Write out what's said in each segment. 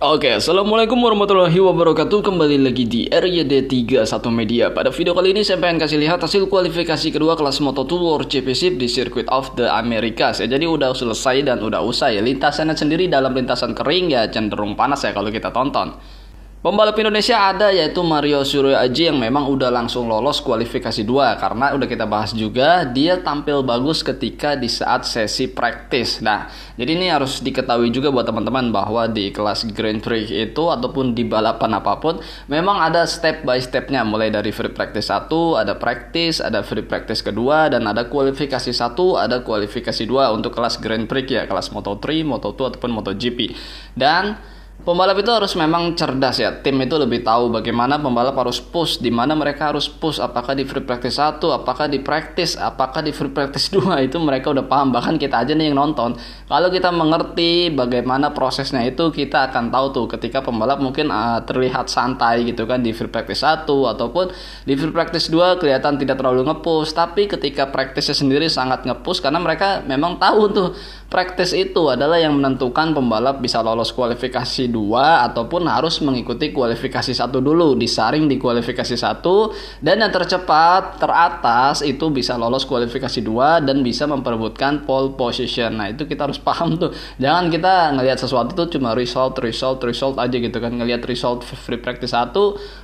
Oke, assalamualaikum warahmatullahi wabarakatuh. Kembali lagi di RYD31 Media. Pada video kali ini saya pengen kasih lihat hasil kualifikasi kedua kelas Moto2 World Championship di Circuit of the Americas ya. Jadi udah selesai dan udah usai. Lintasannya sendiri dalam lintasan kering ya cenderung panas ya kalau kita tonton. Pembalap Indonesia ada yaitu Mario Suryo Aji yang memang udah langsung lolos kualifikasi 2 karena udah kita bahas juga dia tampil bagus ketika di saat sesi praktis. Nah, jadi ini harus diketahui juga buat teman-teman bahwa di kelas Grand Prix itu ataupun di balapan apapun memang ada step by stepnya, mulai dari free practice 1, ada practice, ada free practice kedua, dan ada kualifikasi 1, ada kualifikasi 2 untuk kelas Grand Prix ya, kelas Moto3, Moto2 ataupun MotoGP. Dan pembalap itu harus memang cerdas ya. Tim itu lebih tahu bagaimana pembalap harus push, di mana mereka harus push, apakah di free practice 1, apakah di practice, apakah di free practice 2, itu mereka udah paham. Bahkan kita aja nih yang nonton, kalau kita mengerti bagaimana prosesnya itu, kita akan tahu tuh ketika pembalap mungkin terlihat santai gitu kan di free practice 1 ataupun di free practice 2 kelihatan tidak terlalu nge-push, tapi ketika practice-nya sendiri sangat nge-push karena mereka memang tahu tuh practice itu adalah yang menentukan pembalap bisa lolos kualifikasi 2 ataupun harus mengikuti kualifikasi 1 dulu, disaring di kualifikasi 1, dan yang tercepat teratas itu bisa lolos kualifikasi 2 dan bisa memperebutkan pole position. Nah, itu kita harus paham tuh. Jangan kita ngelihat sesuatu tuh cuma result aja gitu kan. Ngelihat result free practice 1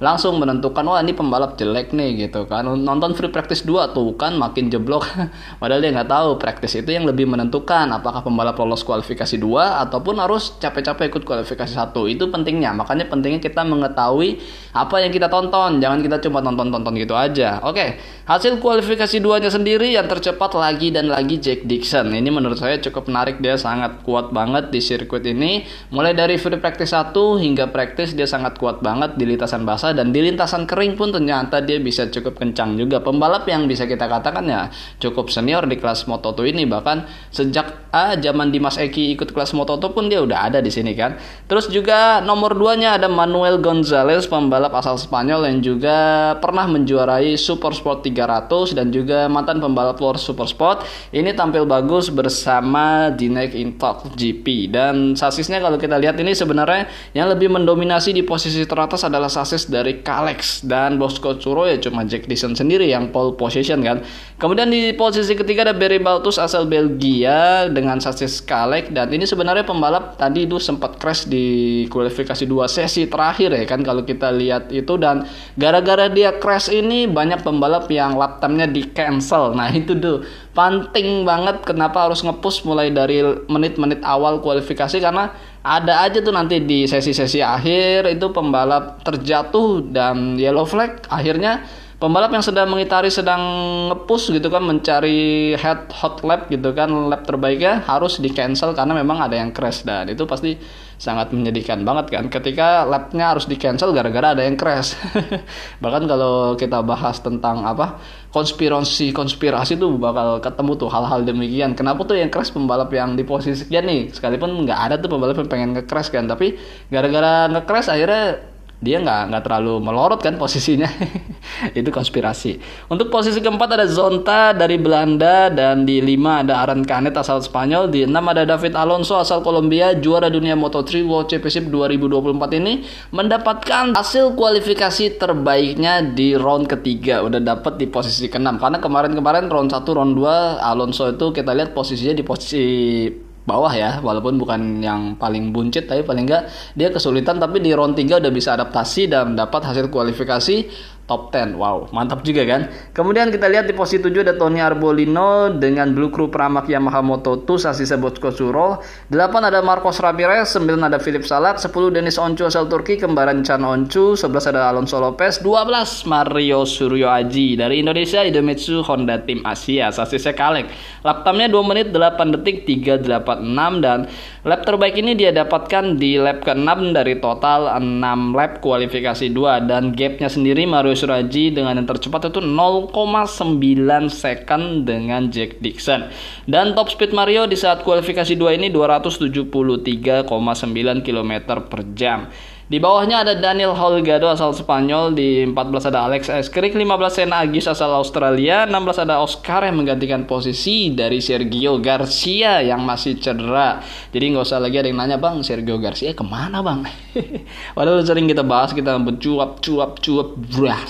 langsung menentukan wah ini pembalap jelek nih gitu kan. Nonton free practice 2 tuh kan makin jeblok. Padahal dia nggak tahu practice itu yang lebih menentukan apakah pembalap lolos kualifikasi 2 ataupun harus capek-capek ikut kualifikasi 1. Itu pentingnya. Makanya pentingnya kita mengetahui apa yang kita tonton. Jangan kita cuma tonton gitu aja. Oke, hasil kualifikasi 2-nya sendiri yang tercepat lagi dan lagi Jack Dixon. Ini menurut saya cukup menarik, dia sangat kuat banget di sirkuit ini. Mulai dari free practice 1 hingga practice dia sangat kuat banget di lintasan basah, dan di lintasan kering pun ternyata dia bisa cukup kencang juga. Pembalap yang bisa kita katakan ya cukup senior di kelas Moto2 ini, bahkan sejak zaman Dimas Eki ikut kelas Moto2 pun dia udah ada di sini kan. Terus juga nomor 2-nya ada Manuel Gonzalez, pembalap asal Spanyol yang juga pernah menjuarai Supersport 300 dan juga mantan pembalap World Supersport. Ini tampil bagus bersama Dinek Intok GP, dan sasisnya kalau kita lihat ini sebenarnya yang lebih mendominasi di posisi teratas adalah sasis dari Kalex, dan Bosco Tsuro ya cuma Jack Dixon sendiri yang pole position kan. Kemudian di posisi ketiga ada Barry Baltus asal Belgia dengan sasis Kalex, dan ini sebenarnya pembalap tadi itu sempat crash di kualifikasi 2 sesi terakhir ya kan kalau kita lihat itu, dan gara-gara dia crash ini banyak pembalap yang lap time-nya di cancel. Nah, itu tuh penting banget kenapa harus nge-push mulai dari menit-menit awal kualifikasi, karena ada aja tuh nanti di sesi-sesi akhir itu pembalap terjatuh dan yellow flag, akhirnya pembalap yang sedang mengitari, sedang nge-push gitu kan, mencari hot lap gitu kan, lap terbaiknya harus di cancel karena memang ada yang crash, dan itu pasti sangat menyedihkan banget kan ketika lapnya harus di cancel gara-gara ada yang crash. Bahkan kalau kita bahas tentang konspirasi tuh bakal ketemu tuh hal-hal demikian. Kenapa tuh yang crash pembalap yang di posisi sekian nih, sekalipun nggak ada tuh pembalap yang pengen nge-crash kan, tapi gara-gara nge-crash akhirnya dia nggak terlalu melorot kan posisinya. Itu konspirasi. Untuk posisi keempat ada Zonta dari Belanda, dan di 5 ada Aran Canet asal Spanyol, di 6 ada David Alonso asal Kolombia, juara dunia Moto3 World Championship 2024 ini mendapatkan hasil kualifikasi terbaiknya di round ketiga, udah dapat di posisi ke-6. Karena kemarin round 1, round 2 Alonso itu kita lihat posisinya di posisi bawah ya, walaupun bukan yang paling buncit, tapi paling enggak dia kesulitan, tapi di round 3 udah bisa adaptasi dan dapat hasil kualifikasi top 10. Wow, mantap juga kan. Kemudian kita lihat di posisi 7 ada Tony Arbolino dengan Blue Crew Pramac Yamaha Moto2 sasisnya Bosco Tsuro. 8 ada Marcos Ramirez, 9 ada Philip Salak, 10 Denis Oncu asal Turki kembaran Chan Oncu, 11 ada Alonso Lopez, 12 Mario Suryo Aji dari Indonesia Idemitsu Honda Tim Asia sasisnya Kalex. Lap time-nya 2 menit 8 detik 386, dan lap terbaik ini dia dapatkan di lap ke-6 dari total 6 lap kualifikasi 2, dan gapnya sendiri Mario Suraji dengan yang tercepat itu 0,9 second dengan Jack Dixon. Dan top speed Mario di saat kualifikasi 2 ini 273,9 km per jam. Di bawahnya ada Daniel Holgado asal Spanyol, di 14 ada Alex Eskrik, 15 Sena Agis asal Australia, 16 ada Oscar yang menggantikan posisi dari Sergio Garcia yang masih cedera. Jadi nggak usah lagi ada yang nanya, bang Sergio Garcia kemana bang? Padahal sering kita bahas, kita cuap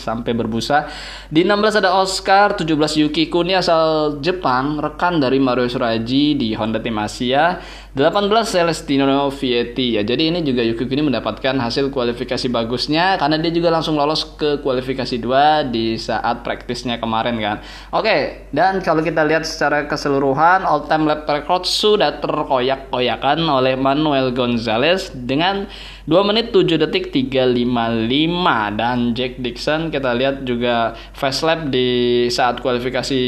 sampai berbusa. Di 16 ada Oscar, 17 Yuki Kuni asal Jepang, rekan dari Mario Suraji di Honda Tim Asia, 18 Celestino Vietti. Ya, jadi ini juga Yuki Kuni mendapatkan hasil kualifikasi bagusnya karena dia juga langsung lolos ke kualifikasi 2 di saat praktisnya kemarin kan. Oke, dan kalau kita lihat secara keseluruhan, all time lap record sudah terkoyak-koyakan oleh Manuel Gonzalez dengan 2 menit 7 detik 355, dan Jack Dixon kita lihat juga fast lap di saat kualifikasi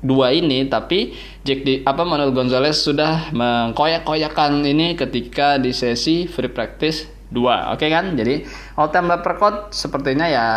2 ini, tapi Manuel Gonzalez sudah mengkoyak-koyakan ini ketika di sesi free practice 2. Oke kan? Jadi all time lap record sepertinya ya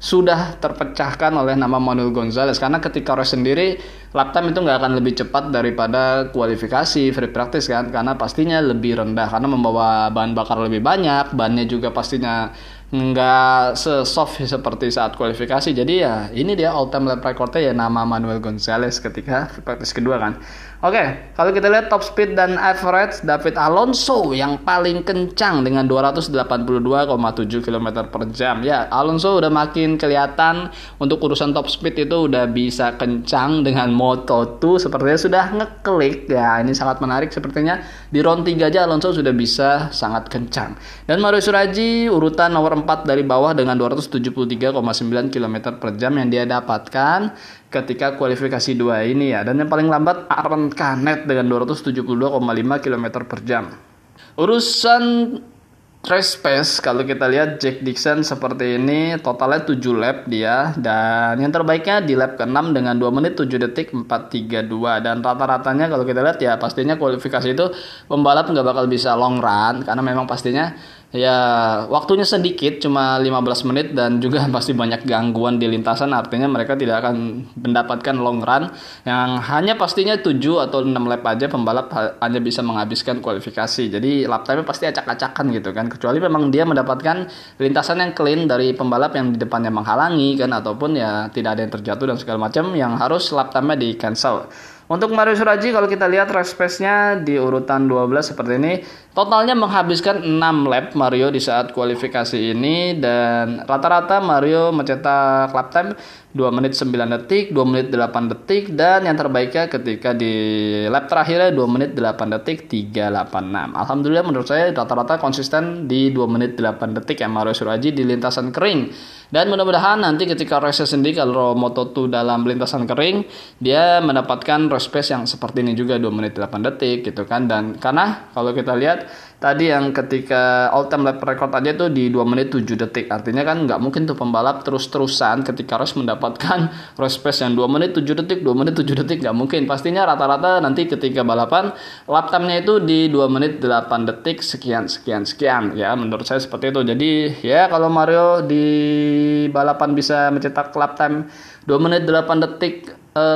sudah terpecahkan oleh nama Manuel Gonzalez, karena ketika race sendiri lap time itu nggak akan lebih cepat daripada kualifikasi free practice kan, karena pastinya lebih rendah karena membawa bahan bakar lebih banyak, bannya juga pastinya nggak se-soft seperti saat kualifikasi. Jadi ya ini dia all time lap recordnya ya nama Manuel Gonzalez ketika practice kedua kan. Oke, kalau kita lihat top speed dan average, David Alonso yang paling kencang dengan 282,7 km per jam. Ya, Alonso udah makin kelihatan untuk urusan top speed itu udah bisa kencang dengan Moto2, sepertinya sudah ngeklik. Ya, ini sangat menarik sepertinya. Di round 3 aja Alonso sudah bisa sangat kencang. Dan Mario Suraji urutan nomor 4 dari bawah dengan 273,9 km per jam yang dia dapatkan ketika kualifikasi 2 ini ya. Dan yang paling lambat Aaron Canet dengan 272,5 km per jam. Urusan race pace kalau kita lihat Jack Dixon seperti ini, totalnya 7 lap dia, dan yang terbaiknya di lap ke-6 dengan 2 menit 7 detik 432, dan rata-ratanya kalau kita lihat ya pastinya kualifikasi itu pembalap nggak bakal bisa long run karena memang pastinya ya waktunya sedikit, cuma 15 menit, dan juga pasti banyak gangguan di lintasan, artinya mereka tidak akan mendapatkan long run yang hanya pastinya 7 atau 6 lap aja pembalap hanya bisa menghabiskan kualifikasi. Jadi lap time pasti acak-acakan gitu kan, kecuali memang dia mendapatkan lintasan yang clean dari pembalap yang di depannya menghalangi kan, ataupun ya tidak ada yang terjatuh dan segala macam yang harus lap time-nya di cancel. Untuk Mario Suraji kalau kita lihat race pace-nya di urutan 12 seperti ini, totalnya menghabiskan 6 lap Mario di saat kualifikasi ini, dan rata-rata Mario mencetak lap time 2 menit 9 detik, 2 menit 8 detik, dan yang terbaiknya ketika di lap terakhirnya 2 menit 8 detik 386. Alhamdulillah menurut saya rata-rata konsisten di 2 menit 8 detik ya Mario Suraji di lintasan kering. Dan mudah-mudahan nanti ketika race sendiri kalau Moto2 dalam lintasan kering, dia mendapatkan race pace yang seperti ini juga 2 menit 8 detik gitu kan. Dan karena kalau kita lihat tadi yang ketika all time lap record aja tuh di 2 menit 7 detik. Artinya kan nggak mungkin tuh pembalap terus-terusan ketika race mendapatkan race pace yang 2 menit 7 detik, 2 menit 7 detik, nggak mungkin. Pastinya rata-rata nanti ketika balapan lap time-nya itu di 2 menit 8 detik sekian ya, menurut saya seperti itu. Jadi ya kalau Mario di balapan bisa mencetak lap time 2 menit 8 detik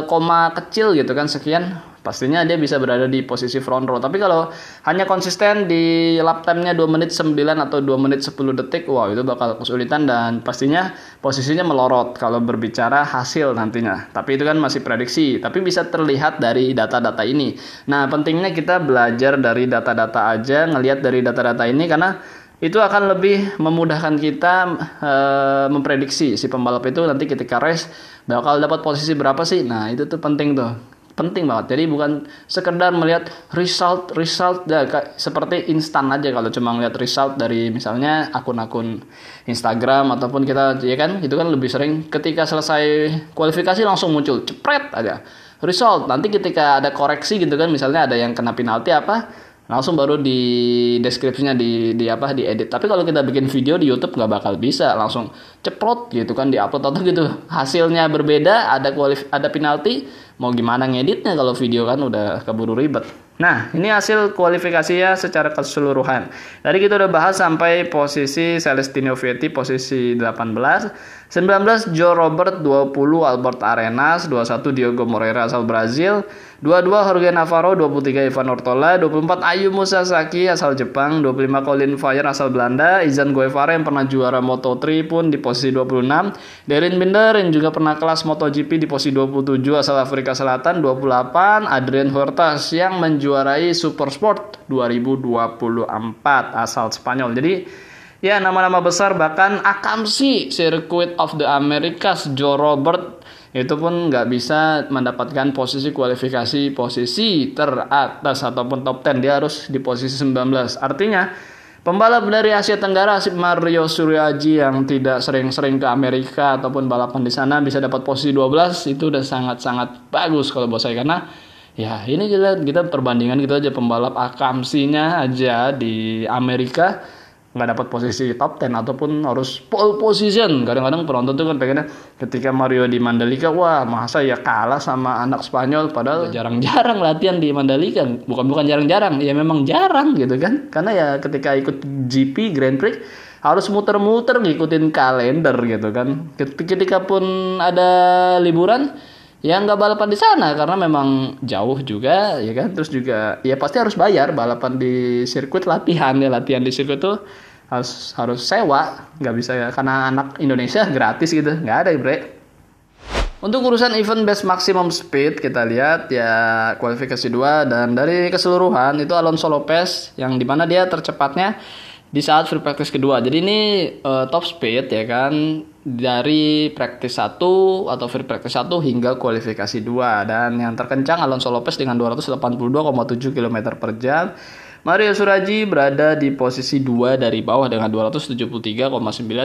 koma kecil gitu kan sekian, pastinya dia bisa berada di posisi front row. Tapi kalau hanya konsisten di lap time-nya 2 menit 9 atau 2 menit 10 detik, wah itu bakal kesulitan dan pastinya posisinya melorot kalau berbicara hasil nantinya. Tapi itu kan masih prediksi, tapi bisa terlihat dari data-data ini. Nah, pentingnya kita belajar dari data-data aja, ngelihat dari data-data ini karena itu akan lebih memudahkan kita memprediksi si pembalap itu nanti ketika race bakal dapat posisi berapa sih. Nah, itu tuh penting banget. Jadi bukan sekedar melihat result ya, seperti instan aja kalau cuma melihat result dari misalnya akun-akun Instagram ataupun kita ya kan, itu kan lebih sering ketika selesai kualifikasi langsung muncul cepret aja result. Nanti ketika ada koreksi gitu kan, misalnya ada yang kena penalti apa, langsung baru di deskripsinya di edit. Tapi kalau kita bikin video di YouTube nggak bakal bisa langsung ceprot gitu kan, diupload atau gitu hasilnya berbeda, ada penalti, mau gimana ngeditnya kalau video kan udah keburu ribet. Nah, ini hasil kualifikasinya secara keseluruhan. Tadi kita udah bahas sampai posisi Celestino Vietti posisi 18, 19 Joe Robert, 20 Albert Arenas, 21 Diogo Moreira asal Brazil, 22 Jorge Navarro, 23 Ivan Ortola, 24 Ayumu Sasaki asal Jepang, 25 Colin Fayer asal Belanda, Izan Guevara yang pernah juara Moto3 pun di posisi 26, Darren Binder yang juga pernah kelas MotoGP di posisi 27 asal Afrika Selatan, 28 Adrian Huertas yang menjuarai Supersport 2024 asal Spanyol. Jadi ya, nama-nama besar, bahkan Akamsi Circuit of the Americas Joe Robert itu pun nggak bisa mendapatkan posisi kualifikasi posisi teratas ataupun top 10. Dia harus di posisi 19. Artinya pembalap dari Asia Tenggara Mario Suryaji yang tidak sering-sering ke Amerika ataupun balapan di sana bisa dapat posisi 12, itu udah sangat-sangat bagus kalau buat saya. Karena ya ini kita perbandingan gitu aja, pembalap Akamsinya aja di Amerika nggak dapat posisi top 10 ataupun harus pole position. Kadang-kadang penonton tuh kan pengennya ketika Mario di Mandalika, wah masa ya kalah sama anak Spanyol, padahal jarang-jarang latihan di Mandalika. Bukan jarang-jarang, ya memang jarang gitu kan. Karena ya ketika ikut GP Grand Prix harus muter-muter ngikutin kalender gitu kan. Ketika pun ada liburan ya nggak balapan di sana karena memang jauh juga ya kan. Terus juga ya pasti harus bayar balapan di sirkuit, latihan di sirkuit tuh harus sewa, nggak bisa ya karena anak Indonesia gratis gitu, nggak ada bre. Untuk urusan event best maximum speed kita lihat ya kualifikasi 2, dan dari keseluruhan itu Alonso Lopez yang dimana dia tercepatnya di saat free practice kedua. Jadi ini top speed ya kan, dari practice 1 atau free practice 1 hingga kualifikasi 2. Dan yang terkencang Alonso Lopez dengan 282,7 km per jam. Mario Suryaji berada di posisi 2 dari bawah dengan 273,9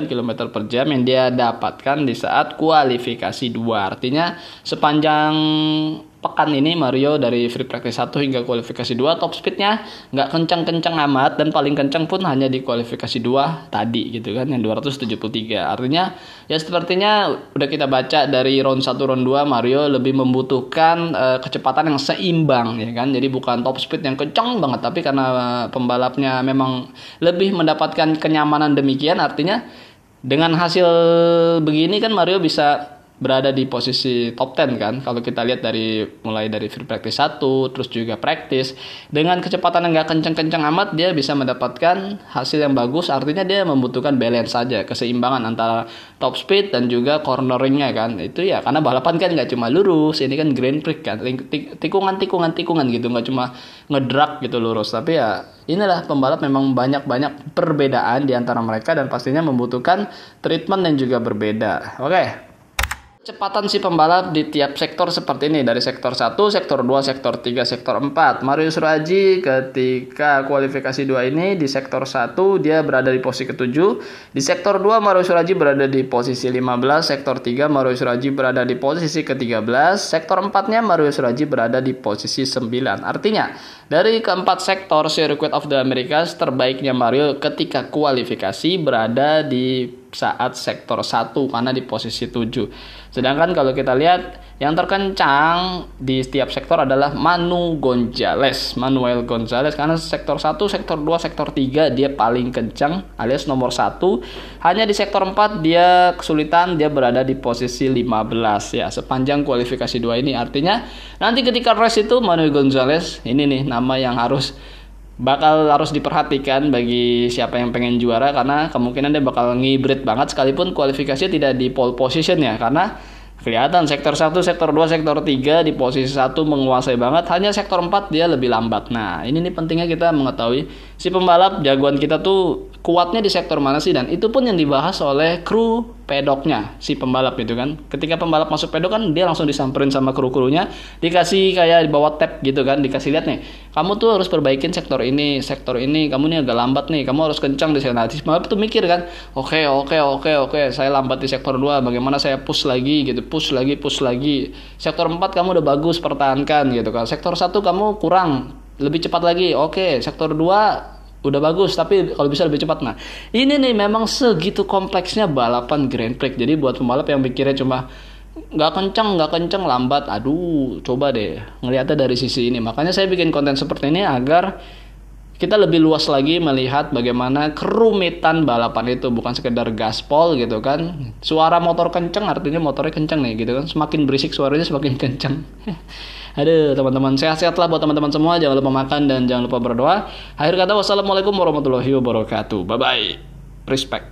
km per jam yang dia dapatkan di saat kualifikasi 2. Artinya sepanjang pekan ini Mario dari free practice 1 hingga kualifikasi 2 top speednya nggak kencang-kencang amat, dan paling kencang pun hanya di kualifikasi 2 tadi gitu kan, yang 273. Artinya ya sepertinya udah kita baca dari round 1 round 2 Mario lebih membutuhkan kecepatan yang seimbang ya kan. Jadi bukan top speed yang kencang banget, tapi karena pembalapnya memang lebih mendapatkan kenyamanan demikian, artinya dengan hasil begini kan Mario bisa berada di posisi top 10 kan. Kalau kita lihat mulai dari free practice 1 terus juga practice dengan kecepatan yang gak kencang-kencang amat, dia bisa mendapatkan hasil yang bagus. Artinya dia membutuhkan balance saja, keseimbangan antara top speed dan juga corneringnya kan. Itu ya karena balapan kan gak cuma lurus, ini kan Grand Prix kan, tikungan gitu, gak cuma ngedrag gitu lurus. Tapi ya inilah pembalap memang banyak perbedaan di antara mereka dan pastinya membutuhkan treatment yang juga berbeda. Oke. Kecepatan si pembalap di tiap sektor seperti ini, dari sektor 1, sektor 2, sektor 3, sektor 4. Mario Suryaji ketika kualifikasi 2 ini di sektor 1 dia berada di posisi ke-7. Di sektor 2 Mario Suryaji berada di posisi 15, sektor 3 Mario Suryaji berada di posisi ke-13, sektor 4-nya Mario Suryaji berada di posisi 9. Artinya, dari keempat sektor Circuit of the Americas, terbaiknya Mario ketika kualifikasi berada di saat sektor 1 karena di posisi 7. Sedangkan kalau kita lihat yang terkencang di setiap sektor adalah Manuel Gonzalez karena sektor 1, sektor 2, sektor 3 dia paling kencang alias nomor 1. Hanya di sektor 4 dia kesulitan, dia berada di posisi 15 ya sepanjang kualifikasi 2 ini. Artinya nanti ketika race itu Manuel Gonzalez ini nih nama yang harus diperhatikan bagi siapa yang pengen juara, karena kemungkinan dia bakal ngibrit banget sekalipun kualifikasinya tidak di pole position ya, karena kelihatan sektor 1, sektor 2, sektor 3 di posisi 1 menguasai banget, hanya sektor 4 dia lebih lambat. Nah ini nih pentingnya kita mengetahui si pembalap jagoan kita tuh kuatnya di sektor mana sih, dan itu pun yang dibahas oleh kru pedoknya si pembalap itu kan. Ketika pembalap masuk pedok kan dia langsung disamperin sama kru-krunya, dikasih kayak di bawah tab gitu kan, dikasih lihat nih, kamu tuh harus perbaikin sektor ini, kamu nih agak lambat nih, kamu harus kencang di sana. Si pembalap tuh mikir kan, oke, saya lambat di sektor 2, bagaimana saya push lagi gitu, push lagi. Sektor 4 kamu udah bagus, pertahankan gitu kan. Sektor 1 kamu kurang, lebih cepat lagi. Oke, sektor 2 udah bagus, tapi kalau bisa lebih cepat. Nah, ini nih memang segitu kompleksnya balapan Grand Prix. Jadi buat pembalap yang pikirnya cuma nggak kenceng, lambat, aduh, coba deh ngelihatnya dari sisi ini. Makanya saya bikin konten seperti ini agar kita lebih luas lagi melihat bagaimana kerumitan balapan itu, bukan sekedar gaspol gitu kan. Suara motor kenceng artinya motornya kenceng nih gitu kan. Semakin berisik suaranya semakin kenceng. Aduh teman-teman, sehat-sehatlah buat teman-teman semua. Jangan lupa makan dan jangan lupa berdoa. Akhir kata, wassalamualaikum warahmatullahi wabarakatuh. Bye bye. Respect.